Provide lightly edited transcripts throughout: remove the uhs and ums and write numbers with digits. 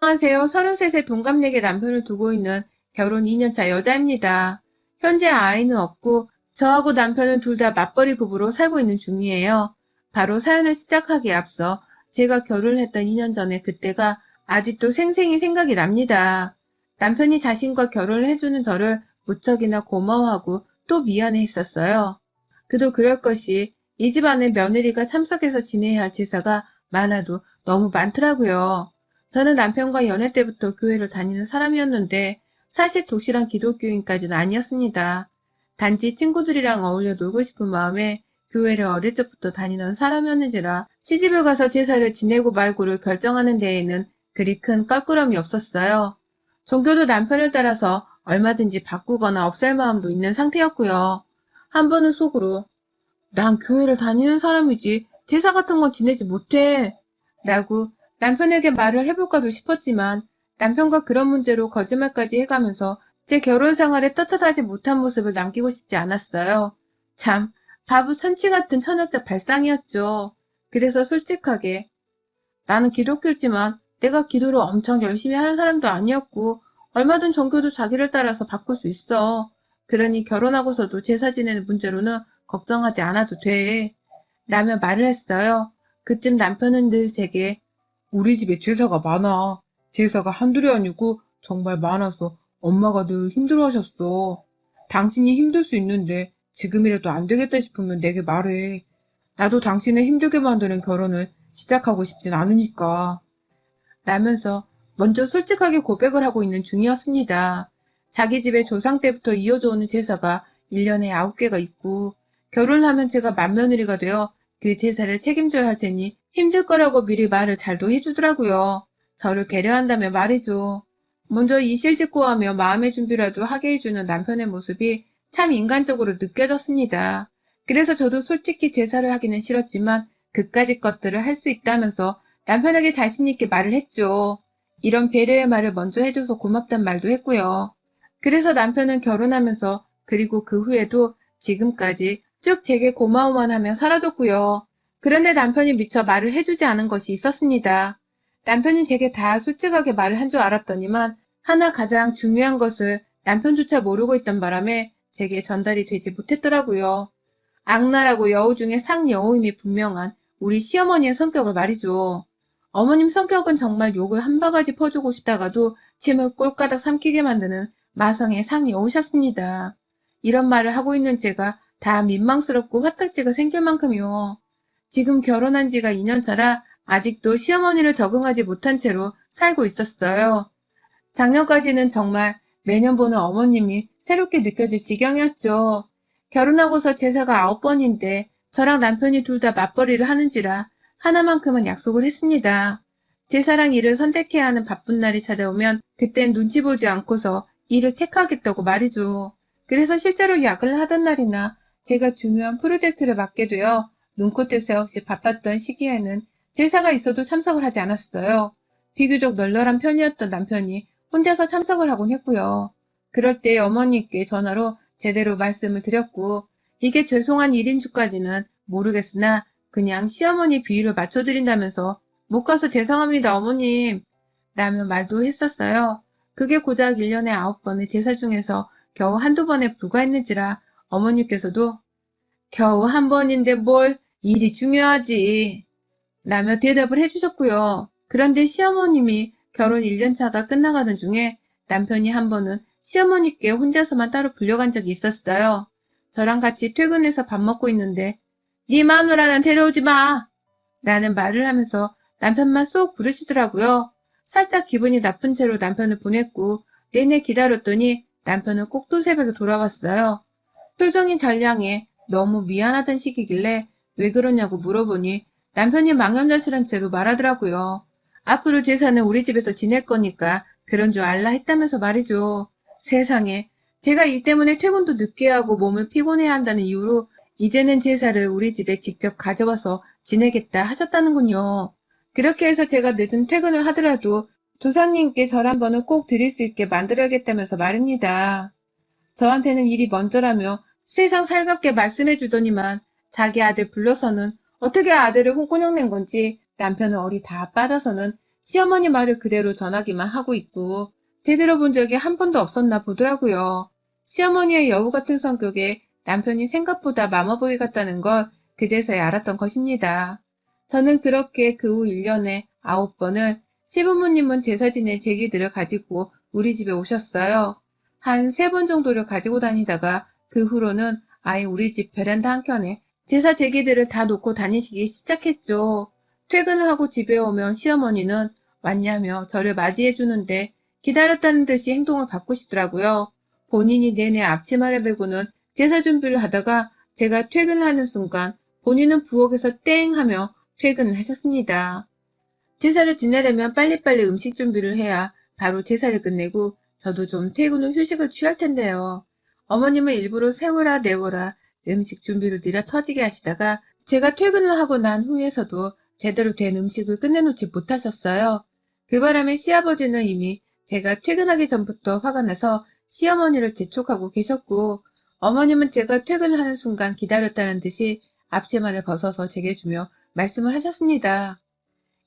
안녕하세요. 33세 동갑내기 남편을 두고 있는 결혼 2년차 여자입니다. 현재 아이는 없고 저하고 남편은 둘 다 맞벌이 부부로 살고 있는 중이에요. 바로 사연을 시작하기에 앞서 제가 결혼을 했던 2년 전에 그때가 아직도 생생히 생각이 납니다. 남편이 자신과 결혼을 해주는 저를 무척이나 고마워하고 또 미안해 했었어요. 그도 그럴 것이 이 집안에 며느리가 참석해서 지내야 할 제사가 많아도 너무 많더라고요. 저는 남편과 연애 때부터 교회를 다니는 사람이었는데 사실 독실한 기독교인까지는 아니었습니다. 단지 친구들이랑 어울려 놀고 싶은 마음에 교회를 어릴 적부터 다니던 사람이었는지라 시집을 가서 제사를 지내고 말고를 결정하는 데에는 그리 큰 껄끄럼이 없었어요. 종교도 남편을 따라서 얼마든지 바꾸거나 없앨 마음도 있는 상태였고요. 한 번은 속으로 난 교회를 다니는 사람이지 제사 같은 건 지내지 못해 라고 남편에게 말을 해볼까도 싶었지만 남편과 그런 문제로 거짓말까지 해가면서 제 결혼 생활에 떳떳하지 못한 모습을 남기고 싶지 않았어요. 참 바보 천치 같은 천하적 발상이었죠. 그래서 솔직하게 나는 기독교지만 내가 기도를 엄청 열심히 하는 사람도 아니었고 얼마든 종교도 자기를 따라서 바꿀 수 있어. 그러니 결혼하고서도 제사 지내는 문제로는 걱정하지 않아도 돼. 라며 말을 했어요. 그쯤 남편은 늘 제게 우리 집에 제사가 많아. 제사가 한둘이 아니고 정말 많아서 엄마가 늘 힘들어하셨어. 당신이 힘들 수 있는데 지금이라도 안 되겠다 싶으면 내게 말해. 나도 당신을 힘들게 만드는 결혼을 시작하고 싶진 않으니까. 라면서 먼저 솔직하게 고백을 하고 있는 중이었습니다. 자기 집에 조상 때부터 이어져 오는 제사가 1년에 9개가 있고 결혼하면 제가 맏며느리가 되어 그 제사를 책임져야 할 테니 힘들 거라고 미리 말을 잘도 해주더라고요. 저를 배려한다며 말이죠. 먼저 이실직고 하며 마음의 준비라도 하게 해주는 남편의 모습이 참 인간적으로 느껴졌습니다. 그래서 저도 솔직히 제사를 하기는 싫었지만 그까짓 것들을 할 수 있다면서 남편에게 자신있게 말을 했죠. 이런 배려의 말을 먼저 해줘서 고맙단 말도 했고요. 그래서 남편은 결혼하면서 그리고 그 후에도 지금까지 쭉 제게 고마워만 하며 살아줬고요. 그런데 남편이 미처 말을 해주지 않은 것이 있었습니다. 남편이 제게 다 솔직하게 말을 한 줄 알았더니만 하나 가장 중요한 것을 남편조차 모르고 있던 바람에 제게 전달이 되지 못했더라고요. 악랄하고 여우 중에 상여우임이 분명한 우리 시어머니의 성격을 말이죠. 어머님 성격은 정말 욕을 한 바가지 퍼주고 싶다가도 침을 꼴까닥 삼키게 만드는 마성의 상여우셨습니다. 이런 말을 하고 있는 제가 다 민망스럽고 화딱지가 생길 만큼이요. 지금 결혼한 지가 2년 차라 아직도 시어머니를 적응하지 못한 채로 살고 있었어요. 작년까지는 정말 매년 보는 어머님이 새롭게 느껴질 지경이었죠. 결혼하고서 제사가 9번인데 저랑 남편이 둘 다 맞벌이를 하는지라 하나만큼은 약속을 했습니다. 제사랑 일을 선택해야 하는 바쁜 날이 찾아오면 그땐 눈치 보지 않고서 일을 택하겠다고 말이죠. 그래서 실제로 야근을 하던 날이나 제가 중요한 프로젝트를 맡게 되어 눈코 뜰 새 없이 바빴던 시기에는 제사가 있어도 참석을 하지 않았어요. 비교적 널널한 편이었던 남편이 혼자서 참석을 하곤 했고요. 그럴 때 어머니께 전화로 제대로 말씀을 드렸고 이게 죄송한 일인 줄까지는 모르겠으나 그냥 시어머니 비위를 맞춰드린다면서 못 가서 죄송합니다 어머님 라며 말도 했었어요. 그게 고작 1년에 9번의 제사 중에서 겨우 한두 번에 불과했는지라 어머니께서도 겨우 한 번인데 뭘 일이 중요하지 라며 대답을 해주셨고요. 그런데 시어머님이 결혼 1년 차가 끝나가던 중에 남편이 한 번은 시어머니께 혼자서만 따로 불려간 적이 있었어요. 저랑 같이 퇴근해서 밥 먹고 있는데 네 마누라는 데려오지 마! 라는 말을 하면서 남편만 쏙 부르시더라고요. 살짝 기분이 나쁜 채로 남편을 보냈고 내내 기다렸더니 남편은 꼭두 새벽에 돌아왔어요. 표정이 잘량해 너무 미안하던 시기길래 왜 그러냐고 물어보니 남편이 망연자실한 채로 말하더라고요. 앞으로 제사는 우리 집에서 지낼 거니까 그런 줄 알라 했다면서 말이죠. 세상에 제가 일 때문에 퇴근도 늦게 하고 몸을 피곤해야 한다는 이유로 이제는 제사를 우리 집에 직접 가져와서 지내겠다 하셨다는군요. 그렇게 해서 제가 늦은 퇴근을 하더라도 조상님께 절 한 번은 꼭 드릴 수 있게 만들어야겠다면서 말입니다. 저한테는 일이 먼저라며 세상 살갑게 말씀해 주더니만 자기 아들 불러서는 어떻게 아들을 홍군형 낸 건지 남편은 얼이 다 빠져서는 시어머니 말을 그대로 전하기만 하고 있고 제대로 본 적이 한 번도 없었나 보더라고요. 시어머니의 여우 같은 성격에 남편이 생각보다 마마보이 같다는 걸 그제서야 알았던 것입니다. 저는 그렇게 그 후 1년에 9번을 시부모님은 제사 지낼 제기들을 가지고 우리 집에 오셨어요. 한 3번 정도를 가지고 다니다가 그 후로는 아예 우리 집 베란다 한켠에 제사 제기들을 다 놓고 다니시기 시작했죠. 퇴근을 하고 집에 오면 시어머니는 왔냐며 저를 맞이해 주는데 기다렸다는 듯이 행동을 바꾸시더라고요. 본인이 내내 앞치마를 메고는 제사 준비를 하다가 제가 퇴근하는 순간 본인은 부엌에서 땡 하며 퇴근을 하셨습니다. 제사를 지내려면 빨리빨리 음식 준비를 해야 바로 제사를 끝내고 저도 좀 퇴근 후 휴식을 취할 텐데요. 어머님은 일부러 세워라 내워라 음식 준비를 느려 터지게 하시다가 제가 퇴근을 하고 난 후에서도 제대로 된 음식을 끝내놓지 못하셨어요. 그 바람에 시아버지는 이미 제가 퇴근하기 전부터 화가 나서 시어머니를 재촉하고 계셨고 어머님은 제가 퇴근하는 순간 기다렸다는 듯이 앞치마를 벗어서 제게 주며 말씀을 하셨습니다.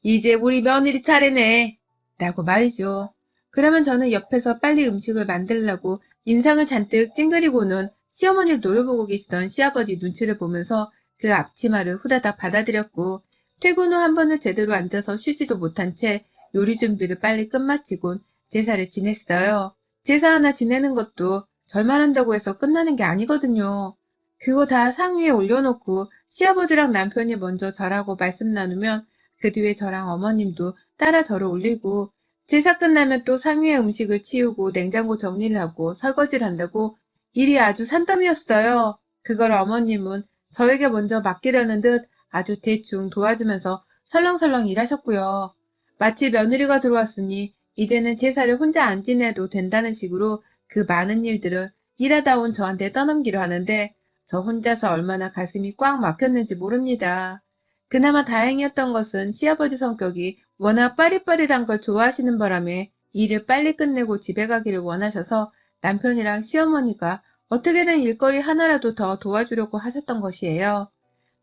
이제 우리 며느리 차례네. 라고 말이죠. 그러면 저는 옆에서 빨리 음식을 만들려고 인상을 잔뜩 찡그리고는 시어머니를 노려보고 계시던 시아버지 눈치를 보면서 그 앞치마를 후다닥 받아들였고 퇴근 후 한 번은 제대로 앉아서 쉬지도 못한 채 요리 준비를 빨리 끝마치곤 제사를 지냈어요. 제사 하나 지내는 것도 절만 한다고 해서 끝나는 게 아니거든요. 그거 다 상위에 올려놓고 시아버지랑 남편이 먼저 절하고 말씀 나누면 그 뒤에 저랑 어머님도 따라 절을 올리고 제사 끝나면 또 상위에 음식을 치우고 냉장고 정리를 하고 설거지를 한다고 일이 아주 산더미였어요. 그걸 어머님은 저에게 먼저 맡기려는 듯 아주 대충 도와주면서 설렁설렁 일하셨고요. 마치 며느리가 들어왔으니 이제는 제사를 혼자 안 지내도 된다는 식으로 그 많은 일들을 일하다 온 저한테 떠넘기려 하는데 저 혼자서 얼마나 가슴이 꽉 막혔는지 모릅니다. 그나마 다행이었던 것은 시아버지 성격이 워낙 빠릿빠릿한 걸 좋아하시는 바람에 일을 빨리 끝내고 집에 가기를 원하셔서 남편이랑 시어머니가 어떻게든 일거리 하나라도 더 도와주려고 하셨던 것이에요.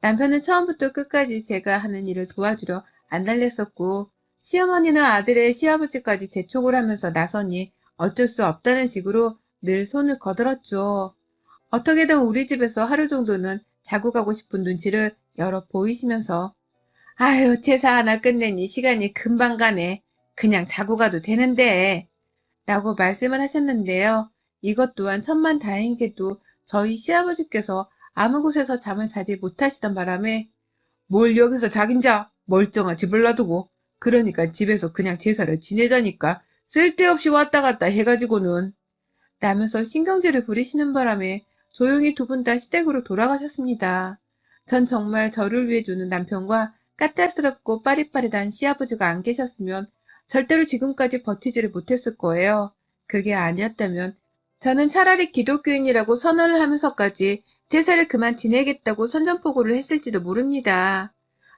남편은 처음부터 끝까지 제가 하는 일을 도와주려 안달냈었고 시어머니는 아들의 시아버지까지 재촉을 하면서 나서니 어쩔 수 없다는 식으로 늘 손을 거들었죠. 어떻게든 우리 집에서 하루 정도는 자고 가고 싶은 눈치를 여러 보이시면서 아유 제사 하나 끝내니 시간이 금방 가네. 그냥 자고 가도 되는데 라고 말씀을 하셨는데요. 이것 또한 천만다행이게도 저희 시아버지께서 아무 곳에서 잠을 자지 못하시던 바람에 뭘 여기서 자긴 자 멀쩡한 집을 놔두고 그러니까 집에서 그냥 제사를 지내자니까 쓸데없이 왔다 갔다 해가지고는 라면서 신경질을 부리시는 바람에 조용히 두 분 다 시댁으로 돌아가셨습니다. 전 정말 저를 위해 주는 남편과 까탈스럽고 빠릿빠릿한 시아버지가 안 계셨으면 절대로 지금까지 버티지를 못했을 거예요. 그게 아니었다면 저는 차라리 기독교인이라고 선언을 하면서까지 제사를 그만 지내겠다고 선전포고를 했을지도 모릅니다.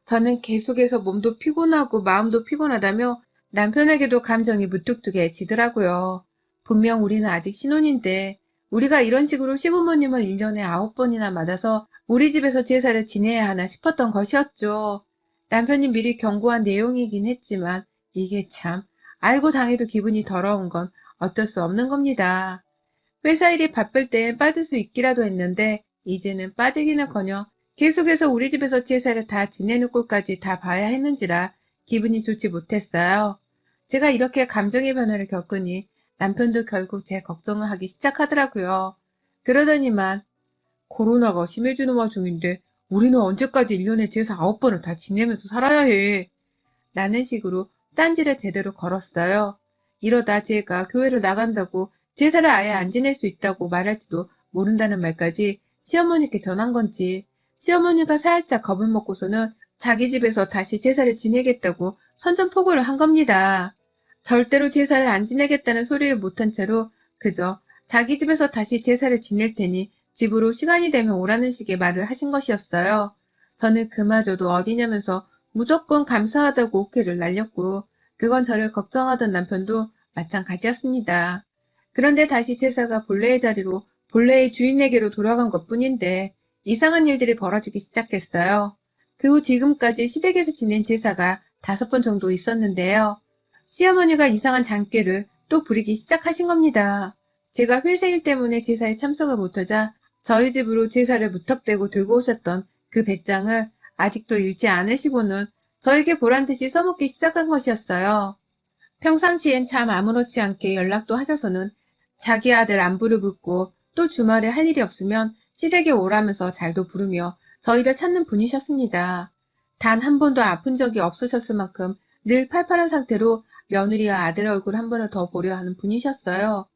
저는 계속해서 몸도 피곤하고 마음도 피곤하다며 남편에게도 감정이 무뚝뚝해지더라고요. 분명 우리는 아직 신혼인데 우리가 이런 식으로 시부모님을 1년에 9번이나 맞아서 우리 집에서 제사를 지내야 하나 싶었던 것이었죠. 남편이 미리 경고한 내용이긴 했지만 이게 참 알고 당해도 기분이 더러운 건 어쩔 수 없는 겁니다. 회사 일이 바쁠 땐 빠질 수 있기라도 했는데 이제는 빠지기는커녕 계속해서 우리 집에서 제사를 다 지내는 꼴까지 다 봐야 했는지라 기분이 좋지 못했어요. 제가 이렇게 감정의 변화를 겪으니 남편도 결국 제 걱정을 하기 시작하더라고요. 그러더니만 코로나가 심해지는 와중인데 우리는 언제까지 1년에 제사 9번을 다 지내면서 살아야 해. 라는 식으로 딴지를 제대로 걸었어요. 이러다 제가 교회를 나간다고 제사를 아예 안 지낼 수 있다고 말할지도 모른다는 말까지 시어머니께 전한 건지 시어머니가 살짝 겁을 먹고서는 자기 집에서 다시 제사를 지내겠다고 선전포고를 한 겁니다. 절대로 제사를 안 지내겠다는 소리를 못한 채로 그저 자기 집에서 다시 제사를 지낼 테니 집으로 시간이 되면 오라는 식의 말을 하신 것이었어요. 저는 그마저도 어디냐면서 무조건 감사하다고 오케이를 날렸고 그건 저를 걱정하던 남편도 마찬가지였습니다. 그런데 다시 제사가 본래의 자리로 본래의 주인에게로 돌아간 것뿐인데 이상한 일들이 벌어지기 시작했어요. 그 후 지금까지 시댁에서 지낸 제사가 5번 정도 있었는데요. 시어머니가 이상한 장꾀를 또 부리기 시작하신 겁니다. 제가 회생일 때문에 제사에 참석을 못하자 저희 집으로 제사를 무턱대고 들고 오셨던 그 배짱을 아직도 잃지 않으시고는 저에게 보란듯이 써먹기 시작한 것이었어요. 평상시엔 참 아무렇지 않게 연락도 하셔서는 자기 아들 안부를 묻고 또 주말에 할 일이 없으면 시댁에 오라면서 잘도 부르며 저희를 찾는 분이셨습니다. 단 한 번도 아픈 적이 없으셨을 만큼 늘 팔팔한 상태로 며느리와 아들 얼굴 한 번을 더 보려 하는 분이셨어요.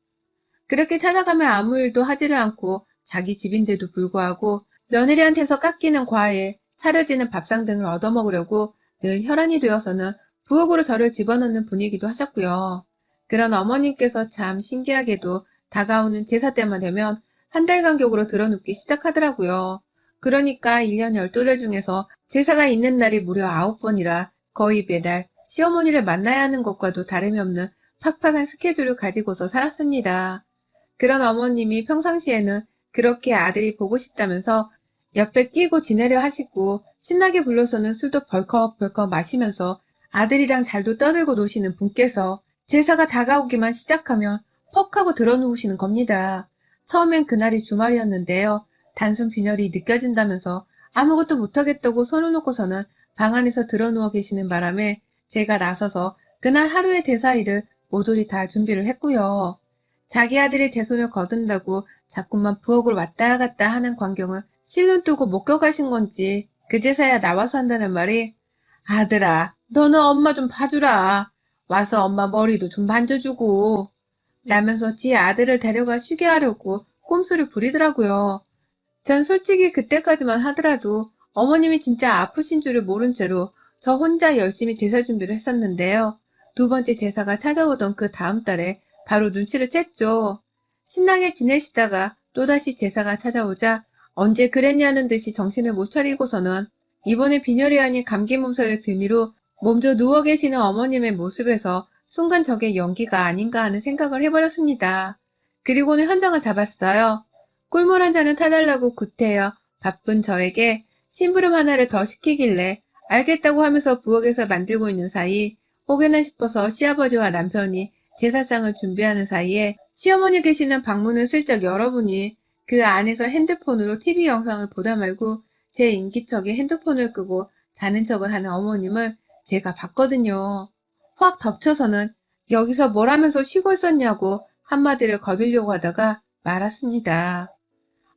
그렇게 찾아가면 아무 일도 하지를 않고 자기 집인데도 불구하고 며느리한테서 깎이는 과에 차려지는 밥상 등을 얻어먹으려고 늘 혈안이 되어서는 부엌으로 저를 집어넣는 분이기도 하셨고요. 그런 어머님께서 참 신기하게도 다가오는 제사 때만 되면 한 달 간격으로 들어눕기 시작하더라고요. 그러니까 1년 12달 중에서 제사가 있는 날이 무려 9번이라 거의 매달 시어머니를 만나야 하는 것과도 다름이 없는 팍팍한 스케줄을 가지고서 살았습니다. 그런 어머님이 평상시에는 그렇게 아들이 보고 싶다면서 옆에 끼고 지내려 하시고 신나게 불러서는 술도 벌컥벌컥 마시면서 아들이랑 잘도 떠들고 노시는 분께서 제사가 다가오기만 시작하면 퍽 하고 들어누우시는 겁니다. 처음엔 그날이 주말이었는데요. 단순 빈혈이 느껴진다면서 아무것도 못하겠다고 손을 놓고서는 방 안에서 들어누워 계시는 바람에 제가 나서서 그날 하루의 제사 일을 모조리 다 준비를 했고요. 자기 아들이 제 손을 거둔다고 자꾸만 부엌으로 왔다 갔다 하는 광경을 실눈 뜨고 목격하신 건지 그제서야 나와서 한다는 말이 아들아, 너는 엄마 좀 봐주라. 와서 엄마 머리도 좀 만져주고 라면서 지 아들을 데려가 쉬게 하려고 꼼수를 부리더라고요. 전 솔직히 그때까지만 하더라도 어머님이 진짜 아프신 줄을 모른 채로 저 혼자 열심히 제사 준비를 했었는데요. 두 번째 제사가 찾아오던 그 다음 달에 바로 눈치를 챘죠. 신나게 지내시다가 또다시 제사가 찾아오자 언제 그랬냐는 듯이 정신을 못 차리고서는 이번에 빈혈이 아닌 감기 몸살을 빌미로 몸져 누워 계시는 어머님의 모습에서 순간 저게 연기가 아닌가 하는 생각을 해버렸습니다. 그리고는 현장을 잡았어요. 꿀물 한 잔을 타달라고 구태여 바쁜 저에게 심부름 하나를 더 시키길래 알겠다고 하면서 부엌에서 만들고 있는 사이 혹여나 싶어서 시아버지와 남편이 제사상을 준비하는 사이에 시어머니 계시는 방문을 슬쩍 열어보니 그 안에서 핸드폰으로 TV 영상을 보다 말고 제 인기척에 핸드폰을 끄고 자는 척을 하는 어머님을 제가 봤거든요. 확 덮쳐서는 여기서 뭘 하면서 쉬고 있었냐고 한마디를 거두려고 하다가 말았습니다.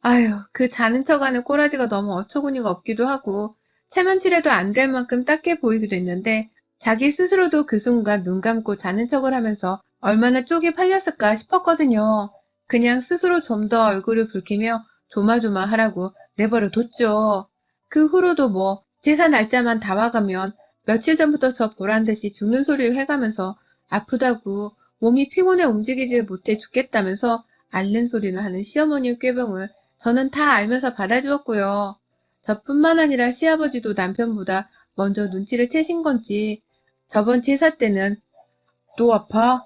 아휴, 그 자는 척하는 꼬라지가 너무 어처구니가 없기도 하고 체면치레도 안 될 만큼 딱해 보이기도 했는데 자기 스스로도 그 순간 눈 감고 자는 척을 하면서 얼마나 쪽이 팔렸을까 싶었거든요. 그냥 스스로 좀 더 얼굴을 붉히며 조마조마하라고 내버려 뒀죠. 그 후로도 뭐 제사 날짜만 다 와가면 며칠 전부터 저 보란듯이 죽는 소리를 해가면서 아프다고 몸이 피곤해 움직이질 못해 죽겠다면서 앓는 소리를 하는 시어머니의 꾀병을 저는 다 알면서 받아주었고요. 저뿐만 아니라 시아버지도 남편보다 먼저 눈치를 채신 건지 저번 제사 때는 또 아파?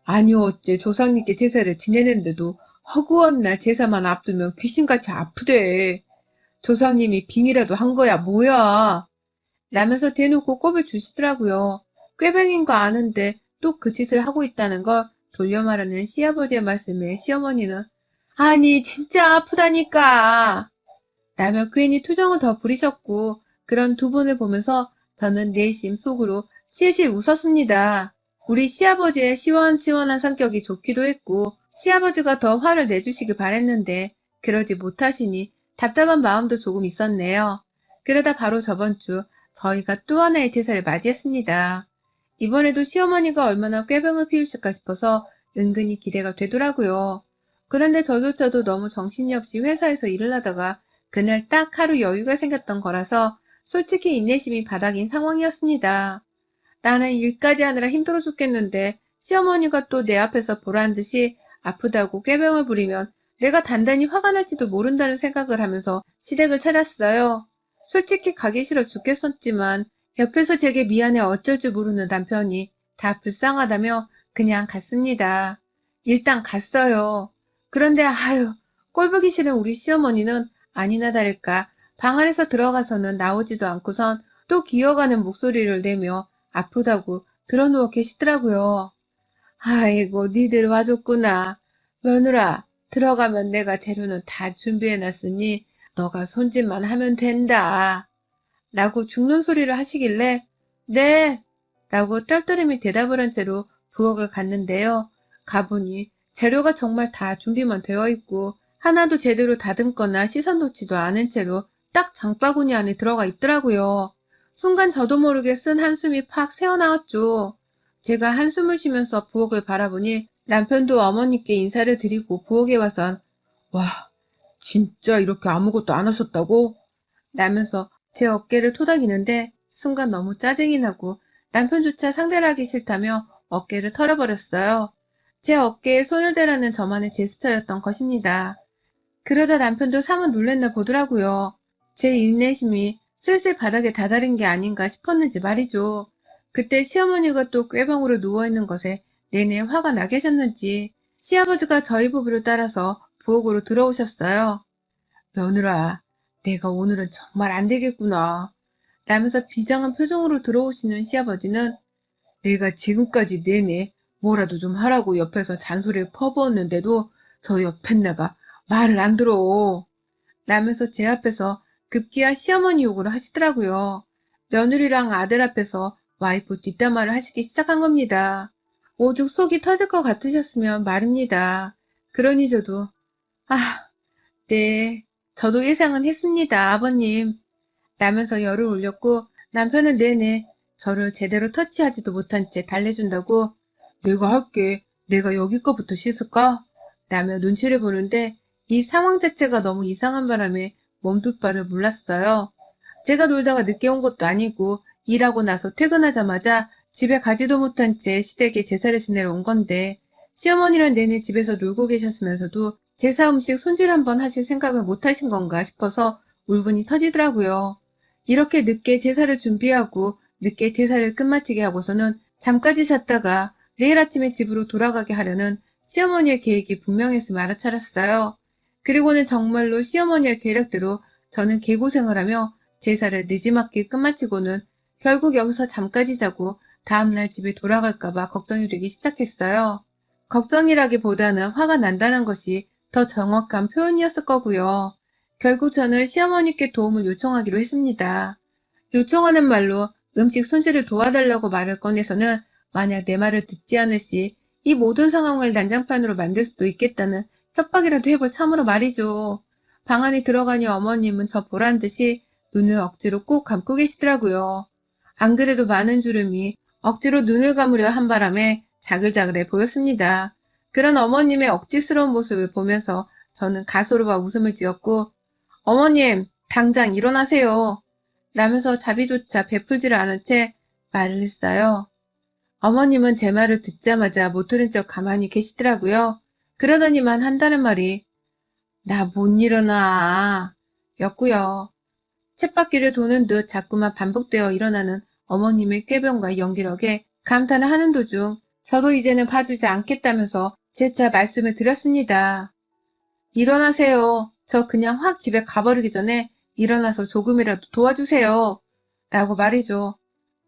아니 어째 조상님께 제사를 지내는데도 허구한 날 제사만 앞두면 귀신같이 아프대. 조상님이 빙이라도 한 거야 뭐야. 라면서 대놓고 꼽을 주시더라고요. 꾀병인 거 아는데 또 그 짓을 하고 있다는 걸 돌려 말하는 시아버지의 말씀에 시어머니는 아니 진짜 아프다니까 라며 괜히 투정을 더 부리셨고 그런 두 분을 보면서 저는 내심 속으로 실실 웃었습니다. 우리 시아버지의 시원시원한 성격이 좋기도 했고 시아버지가 더 화를 내주시길 바랬는데 그러지 못하시니 답답한 마음도 조금 있었네요. 그러다 바로 저번 주 저희가 또 하나의 제사를 맞이했습니다. 이번에도 시어머니가 얼마나 꾀병을 피우실까 싶어서 은근히 기대가 되더라고요. 그런데 저조차도 너무 정신이 없이 회사에서 일을 하다가 그날 딱 하루 여유가 생겼던 거라서 솔직히 인내심이 바닥인 상황이었습니다. 나는 일까지 하느라 힘들어 죽겠는데 시어머니가 또 내 앞에서 보란 듯이 아프다고 꾀병을 부리면 내가 단단히 화가 날지도 모른다는 생각을 하면서 시댁을 찾았어요. 솔직히 가기 싫어 죽겠었지만 옆에서 제게 미안해 어쩔 줄 모르는 남편이 다 불쌍하다며 그냥 갔습니다. 일단 갔어요. 그런데 아유 꼴보기 싫은 우리 시어머니는 아니나 다를까 방 안에서 들어가서는 나오지도 않고선 또 기어가는 목소리를 내며 아프다고 드러누워 계시더라고요. 아이고, 니들 와줬구나. 며느라, 들어가면 내가 재료는 다 준비해놨으니 너가 손짓만 하면 된다. 라고 죽는 소리를 하시길래 네! 라고 떨떠름이 대답을 한 채로 부엌을 갔는데요. 가보니 재료가 정말 다 준비만 되어 있고 하나도 제대로 다듬거나 씻어놓지도 않은 채로 딱 장바구니 안에 들어가 있더라고요. 순간 저도 모르게 쓴 한숨이 팍 새어나왔죠. 제가 한숨을 쉬면서 부엌을 바라보니 남편도 어머니께 인사를 드리고 부엌에 와선 와, 진짜 이렇게 아무것도 안 하셨다고? 라면서 제 어깨를 토닥이는데 순간 너무 짜증이 나고 남편조차 상대를 하기 싫다며 어깨를 털어버렸어요. 제 어깨에 손을 대라는 저만의 제스처였던 것입니다. 그러자 남편도 사뭇 놀랬나 보더라고요. 제 인내심이 슬슬 바닥에 다다른 게 아닌가 싶었는지 말이죠. 그때 시어머니가 또 꾀병으로 누워있는 것에 내내 화가 나 계셨는지 시아버지가 저희 부부를 따라서 부엌으로 들어오셨어요. 며느라, 내가 오늘은 정말 안 되겠구나. 라면서 비장한 표정으로 들어오시는 시아버지는 내가 지금까지 내내 뭐라도 좀 하라고 옆에서 잔소리를 퍼부었는데도 저 옆엔 내가 말을 안 들어. 라면서 제 앞에서 급기야 시어머니 욕을 하시더라고요. 며느리랑 아들 앞에서 와이프 뒷담화를 하시기 시작한 겁니다. 오죽 속이 터질 것 같으셨으면 말입니다. 그러니 저도 네, 저도 예상은 했습니다, 아버님. 라면서 열을 올렸고 남편은 내내 저를 제대로 터치하지도 못한 채 달래준다고 내가 할게. 내가 여기 거부터 씻을까? 라며 눈치를 보는데 이 상황 자체가 너무 이상한 바람에 몸둘 바를 몰랐어요. 제가 놀다가 늦게 온 것도 아니고 일하고 나서 퇴근하자마자 집에 가지도 못한 채 시댁에 제사를 지내러 온 건데 시어머니는 내내 집에서 놀고 계셨으면서도 제사 음식 손질 한번 하실 생각을 못 하신 건가 싶어서 울분이 터지더라고요. 이렇게 늦게 제사를 준비하고 늦게 제사를 끝마치게 하고서는 잠까지 잤다가 내일 아침에 집으로 돌아가게 하려는 시어머니의 계획이 분명했음을 알아차렸어요. 그리고는 정말로 시어머니의 계략대로 저는 개고생을 하며 제사를 늦지막히 끝마치고는 결국 여기서 잠까지 자고 다음날 집에 돌아갈까봐 걱정이 되기 시작했어요. 걱정이라기보다는 화가 난다는 것이 더 정확한 표현이었을 거고요. 결국 저는 시어머니께 도움을 요청하기로 했습니다. 요청하는 말로 음식 손질을 도와달라고 말을 꺼내서는 만약 내 말을 듣지 않을 시 이 모든 상황을 난장판으로 만들 수도 있겠다는 협박이라도 해볼 참으로 말이죠. 방 안에 들어가니 어머님은 저 보란 듯이 눈을 억지로 꼭 감고 계시더라고요. 안 그래도 많은 주름이 억지로 눈을 감으려 한 바람에 자글자글해 보였습니다. 그런 어머님의 억지스러운 모습을 보면서 저는 가소로와 웃음을 지었고 어머님, 당장 일어나세요. 라면서 자비조차 베풀지를 않은 채 말을 했어요. 어머님은 제 말을 듣자마자 못 들은 척 가만히 계시더라고요. 그러더니만 한다는 말이 나 못 일어나 였고요. 쳇바퀴를 도는 듯 자꾸만 반복되어 일어나는 어머님의 꾀병과 연기력에 감탄을 하는 도중 저도 이제는 봐주지 않겠다면서 재차 말씀을 드렸습니다. 일어나세요. 저 그냥 확 집에 가버리기 전에 일어나서 조금이라도 도와주세요. 라고 말이죠.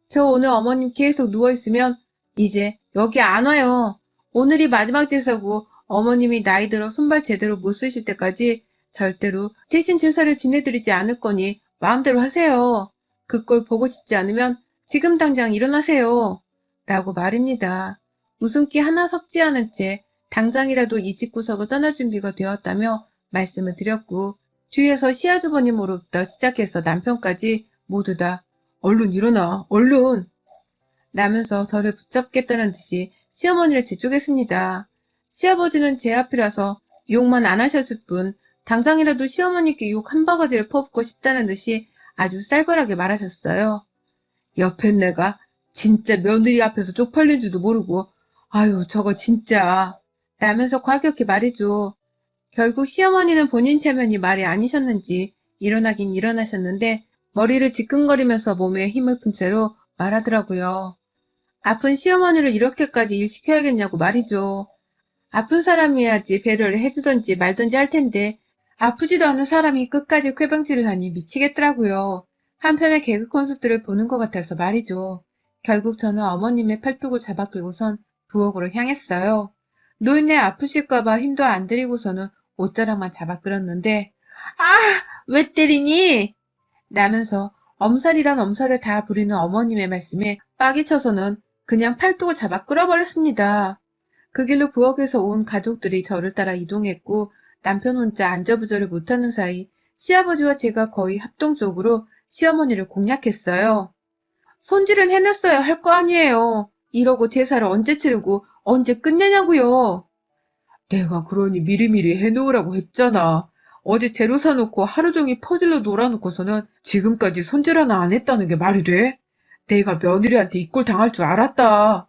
저 오늘 어머님 계속 누워있으면 이제 여기 안 와요. 오늘이 마지막 제사고 어머님이 나이 들어 손발 제대로 못 쓰실 때까지 절대로 대신 제사를 지내드리지 않을 거니 마음대로 하세요. 그걸 보고 싶지 않으면 지금 당장 일어나세요. 라고 말입니다. 웃음기 하나 섞지 않은 채 당장이라도 이 집구석을 떠날 준비가 되었다며 말씀을 드렸고 뒤에서 시아주버님으로부터 시작해서 남편까지 모두 다 얼른 일어나, 얼른! 라면서 저를 붙잡겠다는 듯이 시어머니를 재촉했습니다. 시아버지는 제 앞이라서 욕만 안 하셨을 뿐 당장이라도 시어머니께 욕 한 바가지를 퍼붓고 싶다는 듯이 아주 쌀벌하게 말하셨어요. 옆엔 내가 진짜 며느리 앞에서 쪽팔린 줄도 모르고 아유 저거 진짜 라면서 과격히 말이죠. 결국 시어머니는 본인 체면이 말이 아니셨는지 일어나긴 일어나셨는데 머리를 지끈거리면서 몸에 힘을 푼 채로 말하더라고요. 아픈 시어머니를 이렇게까지 일시켜야겠냐고 말이죠. 아픈 사람이야지 배려를 해주던지 말던지 할 텐데 아프지도 않은 사람이 끝까지 쾌병질을 하니 미치겠더라고요. 한편의 개그 콘서트를 보는 것 같아서 말이죠. 결국 저는 어머님의 팔뚝을 잡아 끌고선 부엌으로 향했어요. 노인네 아프실까봐 힘도 안 들이고서는 옷자락만 잡아 끌었는데, 아! 왜 때리니? 라면서 엄살이란 엄살을 다 부리는 어머님의 말씀에 빡이 쳐서는 그냥 팔뚝을 잡아 끌어버렸습니다. 그 길로 부엌에서 온 가족들이 저를 따라 이동했고 남편 혼자 안절부절을 못하는 사이 시아버지와 제가 거의 합동적으로 시어머니를 공략했어요. 손질은 해냈어야 할 거 아니에요. 이러고 제사를 언제 치르고 언제 끝내냐고요. 내가 그러니 미리미리 해놓으라고 했잖아. 어제 재료 사놓고 하루 종일 퍼질러 놀아놓고서는 지금까지 손질 하나 안 했다는 게 말이 돼? 내가 며느리한테 이 꼴 당할 줄 알았다.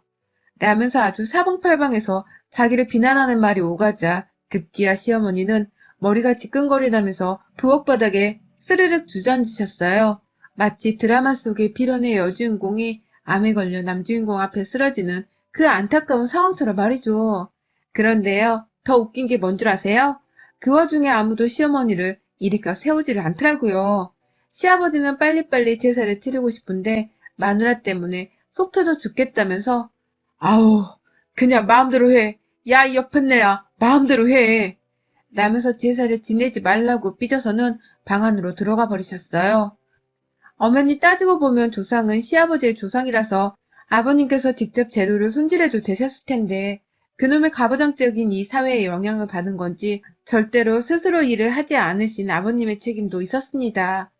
라면서 아주 사방팔방에서 자기를 비난하는 말이 오가자 급기야 시어머니는 머리가 지끈거리다면서 부엌 바닥에 스르륵 주저앉으셨어요. 마치 드라마 속의 필연의 여주인공이 암에 걸려 남주인공 앞에 쓰러지는 그 안타까운 상황처럼 말이죠. 그런데요, 더 웃긴 게 뭔 줄 아세요? 그 와중에 아무도 시어머니를 이리까 세우지를 않더라고요. 시아버지는 빨리빨리 제사를 치르고 싶은데 마누라 때문에 속 터져 죽겠다면서 아우, 그냥 마음대로 해. 야, 이 옆은네야, 마음대로 해. 라면서 제사를 지내지 말라고 삐져서는 방 안으로 들어가 버리셨어요. 엄연히 따지고 보면 조상은 시아버지의 조상이라서 아버님께서 직접 재료를 손질해도 되셨을 텐데 그놈의 가부장적인 이 사회에 영향을 받은 건지 절대로 스스로 일을 하지 않으신 아버님의 책임도 있었습니다.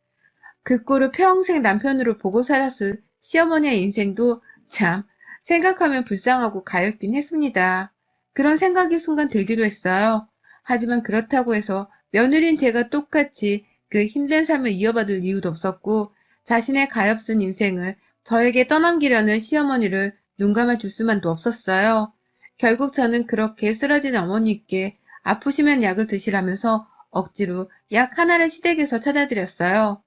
그 꼴을 평생 남편으로 보고 살았을 시어머니의 인생도 참 생각하면 불쌍하고 가엾긴 했습니다. 그런 생각이 순간 들기도 했어요. 하지만 그렇다고 해서 며느리인 제가 똑같이 그 힘든 삶을 이어받을 이유도 없었고 자신의 가엾은 인생을 저에게 떠넘기려는 시어머니를 눈감아 줄 수만도 없었어요. 결국 저는 그렇게 쓰러진 어머니께 아프시면 약을 드시라면서 억지로 약 하나를 시댁에서 찾아드렸어요.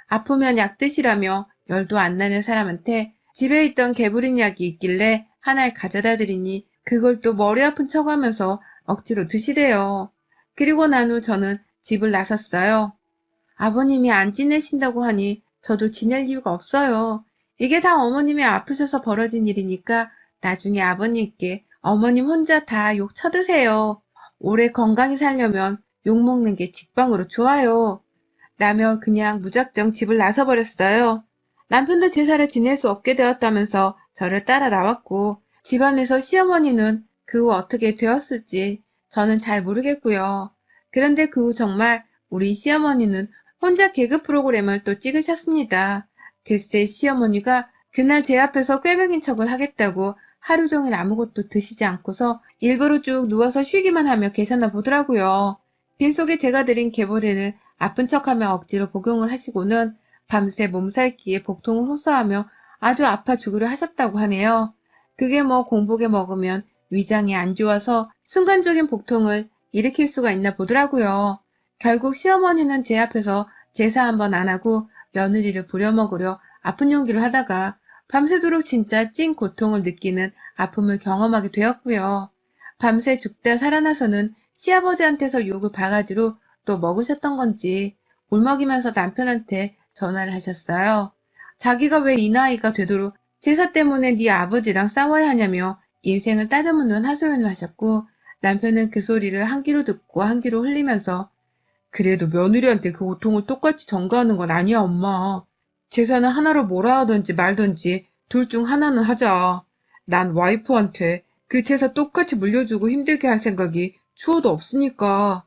아프면 약 드시라며 열도 안 나는 사람한테 집에 있던 개부린 약이 있길래 하나를 가져다 드리니 그걸 또 머리 아픈 척하면서 억지로 드시래요. 그리고 난 후 저는 집을 나섰어요. 아버님이 안 지내신다고 하니 저도 지낼 이유가 없어요. 이게 다 어머님이 아프셔서 벌어진 일이니까 나중에 아버님께 어머님 혼자 다 욕 쳐드세요. 오래 건강히 살려면 욕먹는 게 직방으로 좋아요. 라며 그냥 무작정 집을 나서버렸어요. 남편도 제사를 지낼 수 없게 되었다면서 저를 따라 나왔고 집안에서 시어머니는 그 후 어떻게 되었을지 저는 잘 모르겠고요. 그런데 그 후 정말 우리 시어머니는 혼자 개그 프로그램을 또 찍으셨습니다. 글쎄 시어머니가 그날 제 앞에서 꾀병인 척을 하겠다고 하루 종일 아무것도 드시지 않고서 일부러 쭉 누워서 쉬기만 하며 계셨나 보더라고요. 빈속에 제가 드린 개보리를 아픈 척하며 억지로 복용을 하시고는 밤새 몸살기에 복통을 호소하며 아주 아파 죽으려 하셨다고 하네요. 그게 뭐 공복에 먹으면 위장이 안 좋아서 순간적인 복통을 일으킬 수가 있나 보더라고요. 결국 시어머니는 제 앞에서 제사 한번 안 하고 며느리를 부려먹으려 아픈 용기를 하다가 밤새도록 진짜 찐 고통을 느끼는 아픔을 경험하게 되었고요. 밤새 죽다 살아나서는 시아버지한테서 욕을 바가지로 또 먹으셨던 건지 울먹이면서 남편한테 전화를 하셨어요. 자기가 왜 이 나이가 되도록 제사 때문에 네 아버지랑 싸워야 하냐며 인생을 따져묻는 하소연을 하셨고 남편은 그 소리를 한 귀로 듣고 한 귀로 흘리면서 그래도 며느리한테 그 고통을 똑같이 전가하는 건 아니야 엄마. 제사는 하나로 뭐라 하든지 말든지 둘 중 하나는 하자. 난 와이프한테 그 제사 똑같이 물려주고 힘들게 할 생각이 추워도 없으니까.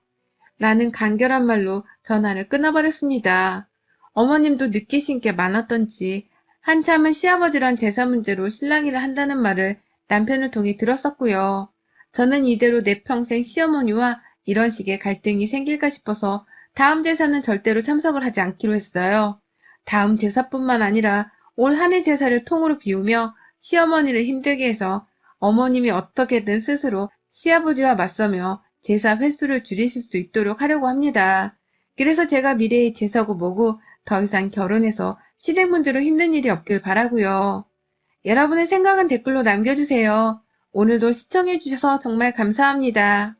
라는 간결한 말로 전화를 끊어버렸습니다. 어머님도 느끼신 게 많았던지 한참은 시아버지랑 제사 문제로 실랑이를 한다는 말을 남편을 통해 들었었고요. 저는 이대로 내 평생 시어머니와 이런 식의 갈등이 생길까 싶어서 다음 제사는 절대로 참석을 하지 않기로 했어요. 다음 제사뿐만 아니라 올 한 해 제사를 통으로 비우며 시어머니를 힘들게 해서 어머님이 어떻게든 스스로 시아버지와 맞서며 제사 횟수를 줄이실 수 있도록 하려고 합니다. 그래서 제가 미래의 제사고 뭐고 더 이상 결혼해서 시댁 문제로 힘든 일이 없길 바라고요. 여러분의 생각은 댓글로 남겨주세요. 오늘도 시청해주셔서 정말 감사합니다.